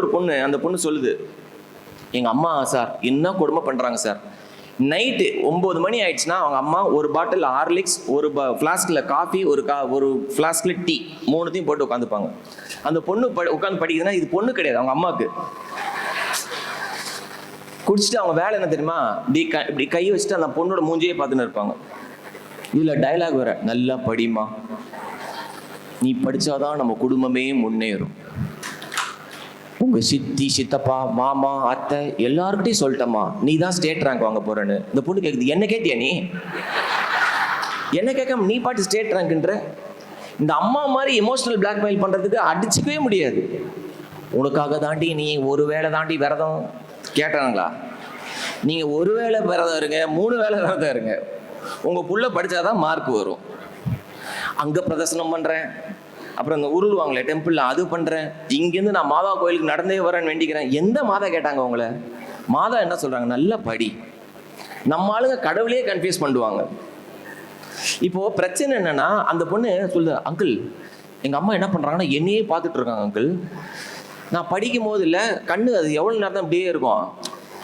ஒரு பொண்ணு, அந்த பொண்ணு சொல்லுது, எங்க அம்மா சார் என்ன கொடுமை பண்றாங்க சார். நைட்டு 9 மணி ஆயிடுச்சுன்னா அவங்க அம்மா ஒரு பாட்டில் ஹார்லிக்ஸ், ஒரு ஃப்ளாஸ்கில் காஃபி, ஒரு ஃப்ளாஸ்கில் டீ, மூணுத்தையும் போட்டு உட்காந்துப்பாங்க. அந்த பொண்ணு உட்காந்து படிக்குதுன்னா இது பொண்ணு கிடையாது, அவங்க அம்மாவுக்கு. குடிச்சிட்டு அவங்க வேலை என்ன தெரியுமா, இப்படி கை வச்சுட்டு அந்த பொண்ணோட மூஞ்சியே பார்த்துன்னு இருப்பாங்க. இதுல டைலாக் வேற, நல்லா படிமா, நீ படிச்சாதான் நம்ம குடும்பமே முன்னேறும். உங்க சித்தி, சித்தப்பா, மாமா, அத்தை எல்லாருக்கிட்டையும் சொல்லிட்டமா நீ தான் ஸ்டேட் ரேங்க் வாங்க போறேன்னு. இந்த பொண்ணு கேக்குது, என்ன கேட்டியா நீ? என்ன கேட்காம நீ பாட்டு ஸ்டேட் ரேங்க்ன்ற? இந்த அம்மா மாதிரி எமோஷனல் பிளாக்மெயில் பண்றதுக்கு அடிச்சுக்கவே முடியாது. உனக்காக தாண்டி நீ ஒரு வேளை தாண்டி விரதம் கேட்டாங்களா? நீங்க ஒரு வேளை விரதம் இருங்க, 3 வேளை விரதம் இருங்க, உங்க புள்ள படிச்சாதான் மார்க் வரும். அங்க பிரதர்சனம் பண்றேன், அப்புறம் இந்த உருளுவாங்களே டெம்பிள், அது பண்றேன், இங்கேருந்து நான் மாதா கோயிலுக்கு நடந்தே வரேன்னு வேண்டிக்கிறேன். எந்த மாதா கேட்டாங்க உங்களை? மாதா என்ன சொல்றாங்க, நல்லா படி. நம்ம ஆளுங்க கடவுளையே கன்ஃபியூஸ் பண்ணுவாங்க. இப்போ பிரச்சனை என்னன்னா, அந்த பொண்ணு சொல்லுது, அங்கிள் எங்க அம்மா என்ன பண்றாங்கன்னா என்னையே பார்த்துட்டு இருக்காங்க அங்கிள். நான் படிக்கும் போது இல்லை கண்ணு அது எவ்வளவு நேரம் தான் அப்படியே இருக்கும்,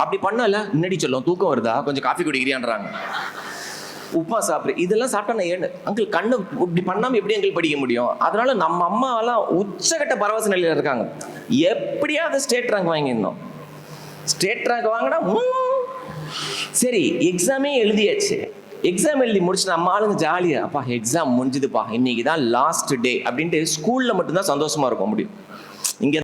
அப்படி பண்ணல முன்னாடி சொல்லும் தூக்கம் வருதா, கொஞ்சம் காஃபி குடிக்கிறியான்றாங்க, உப்புமா சாப்பிட்ரு, இதெல்லாம் சாப்பிட்டா நான் ஏன்னு அங்கிள் கண்ணு இப்படி பண்ணாமல் எப்படி எங்களுக்கு படிக்க முடியும்? அதனால நம்ம அம்மாவெல்லாம் உச்சகட்ட பரவச நிலையில் இருக்காங்க. எப்படியாவது ஸ்டேட் ரேங்க் வாங்கிடணும். ஸ்டேட் ரேங்க் வாங்கினா சரி, எக்ஸாமே எழுதியாச்சு. எக்ஸாம் எழுதி முடிச்சு நம்ம ஆளுங்க ஜாலியா, அப்பா எக்ஸாம் முடிஞ்சுதுப்பா, இன்னைக்கு தான் லாஸ்ட் டே அப்படின்ட்டு ஸ்கூல்ல மட்டும்தான் சந்தோஷமா இருக்க முடியும். இங்க